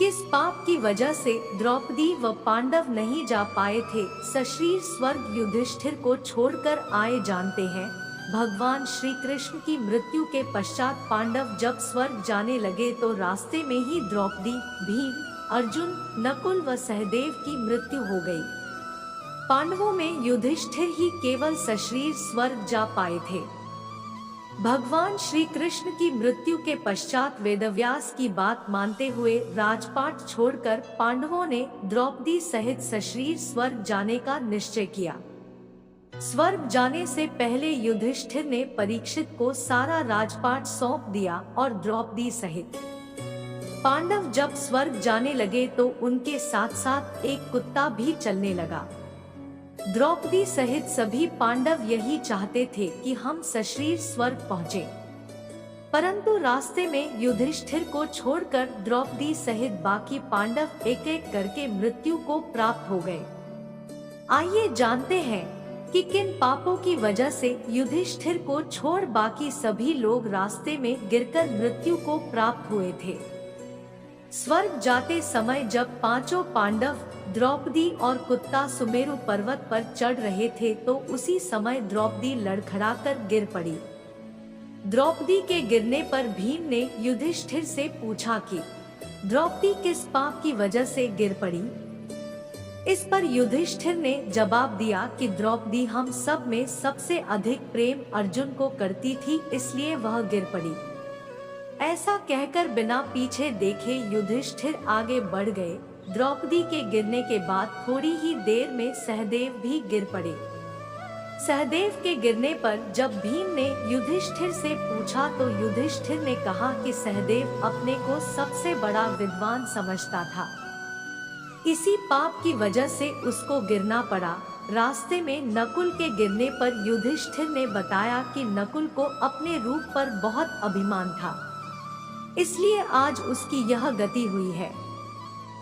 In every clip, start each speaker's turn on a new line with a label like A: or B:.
A: किस पाप की वजह से द्रौपदी व पांडव नहीं जा पाए थे सशरीर स्वर्ग युधिष्ठिर को छोड़कर आए जानते हैं। भगवान श्री कृष्ण की मृत्यु के पश्चात पांडव जब स्वर्ग जाने लगे तो रास्ते में ही द्रौपदी, भीम, अर्जुन, नकुल व सहदेव की मृत्यु हो गई। पांडवों में युधिष्ठिर ही केवल सशरीर स्वर्ग जा पाए थे। भगवान श्री कृष्ण की मृत्यु के पश्चात वेदव्यास की बात मानते हुए राजपाट छोड़कर पांडवों ने द्रौपदी सहित सशरीर स्वर्ग जाने का निश्चय किया। स्वर्ग जाने से पहले युधिष्ठिर ने परीक्षित को सारा राजपाट सौंप दिया और द्रौपदी सहित पांडव जब स्वर्ग जाने लगे तो उनके साथ साथ एक कुत्ता भी चलने लगा। द्रौपदी सहित सभी पांडव यही चाहते थे कि हम सशरीर स्वर्ग पहुँचे, परंतु रास्ते में युधिष्ठिर को छोड़कर द्रौपदी सहित बाकी पांडव एक एक करके मृत्यु को प्राप्त हो गए। आइए जानते हैं कि किन पापों की वजह से युधिष्ठिर को छोड़ बाकी सभी लोग रास्ते में गिरकर मृत्यु को प्राप्त हुए थे। स्वर्ग जाते समय जब पांचों पांडव, द्रौपदी और कुत्ता सुमेरु पर्वत पर चढ़ रहे थे तो उसी समय द्रौपदी लड़खड़ाकर गिर पड़ी। द्रौपदी के गिरने पर भीम ने युधिष्ठिर से पूछा कि द्रौपदी किस पाप की वजह से गिर पड़ी। इस पर युधिष्ठिर ने जवाब दिया कि द्रौपदी हम सब में सबसे अधिक प्रेम अर्जुन को करती थी, इसलिए वह गिर पड़ी। ऐसा कहकर बिना पीछे देखे युधिष्ठिर आगे बढ़ गए। द्रौपदी के गिरने के बाद थोड़ी ही देर में सहदेव भी गिर पड़े। सहदेव के गिरने पर जब भीम ने युधिष्ठिर से पूछा तो युधिष्ठिर ने कहा कि सहदेव अपने को सबसे बड़ा विद्वान समझता था, इसी पाप की वजह से उसको गिरना पड़ा। रास्ते में नकुल के गिरने पर युधिष्ठिर ने बताया कि नकुल को अपने रूप पर बहुत अभिमान था, इसलिए आज उसकी यह गति हुई है।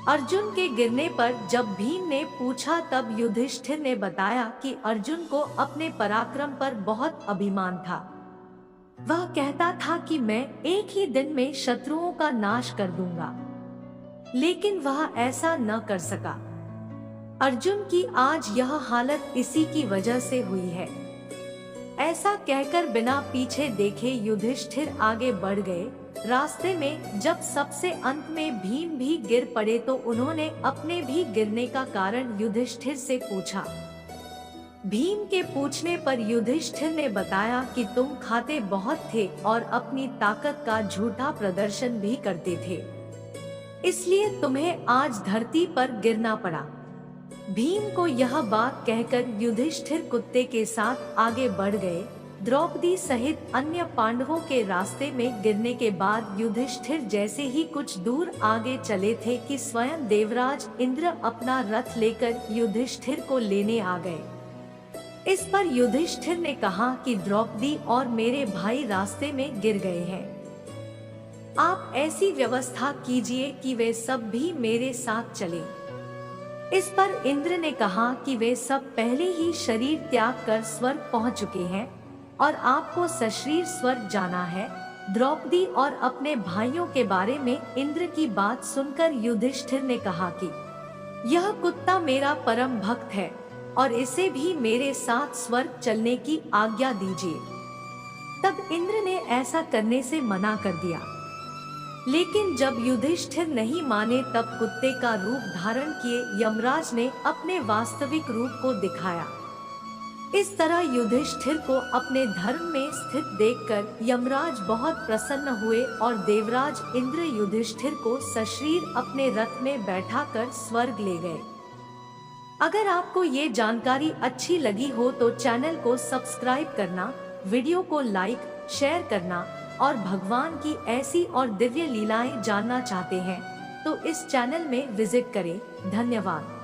A: अर्जुन के गिरने पर जब भीम ने पूछा तब युधिष्ठिर ने बताया कि अर्जुन को अपने पराक्रम पर बहुत अभिमान था। वह कहता था कि मैं एक ही दिन में शत्रुओं का नाश कर दूंगा, लेकिन वह ऐसा न कर सका। अर्जुन की आज यह हालत इसी की वजह से हुई है। ऐसा कहकर बिना पीछे देखे युधिष्ठिर आगे बढ़ गए। रास्ते में जब सबसे अंत में भीम भी गिर पड़े तो उन्होंने अपने भी गिरने का कारण युधिष्ठिर से पूछा। भीम के पूछने पर युधिष्ठिर ने बताया कि तुम खाते बहुत थे और अपनी ताकत का झूठा प्रदर्शन भी करते थे, इसलिए तुम्हें आज धरती पर गिरना पड़ा। भीम को यह बात कहकर युधिष्ठिर कुत्ते के साथ आगे बढ़ गए। द्रौपदी सहित अन्य पांडवों के रास्ते में गिरने के बाद युधिष्ठिर जैसे ही कुछ दूर आगे चले थे कि स्वयं देवराज इंद्र अपना रथ लेकर युधिष्ठिर को लेने आ गए। इस पर युधिष्ठिर ने कहा कि द्रौपदी और मेरे भाई रास्ते में गिर गए हैं, आप ऐसी व्यवस्था कीजिए कि वे सब भी मेरे साथ चले। इस पर इंद्र ने कहा कि वे सब पहले ही शरीर त्याग कर स्वर्ग पहुंच चुके हैं और आपको सशरीर स्वर्ग जाना है। द्रौपदी और अपने भाइयों के बारे में इंद्र की बात सुनकर युधिष्ठिर ने कहा कि यह कुत्ता मेरा परम भक्त है और इसे भी मेरे साथ स्वर्ग चलने की आज्ञा दीजिए। तब इंद्र ने ऐसा करने से मना कर दिया, लेकिन जब युधिष्ठिर नहीं माने तब कुत्ते का रूप धारण किए यमराज ने अपने वास्तविक रूप को दिखाया। इस तरह युधिष्ठिर को अपने धर्म में स्थित देखकर यमराज बहुत प्रसन्न हुए और देवराज इंद्र युधिष्ठिर को सशरीर अपने रथ में बैठाकर स्वर्ग ले गए। अगर आपको ये जानकारी अच्छी लगी हो तो चैनल को सब्सक्राइब करना, वीडियो को लाइक, शेयर करना और भगवान की ऐसी और दिव्य लीलाएं जानना चाहते हैं तो इस चैनल में विजिट करें। धन्यवाद।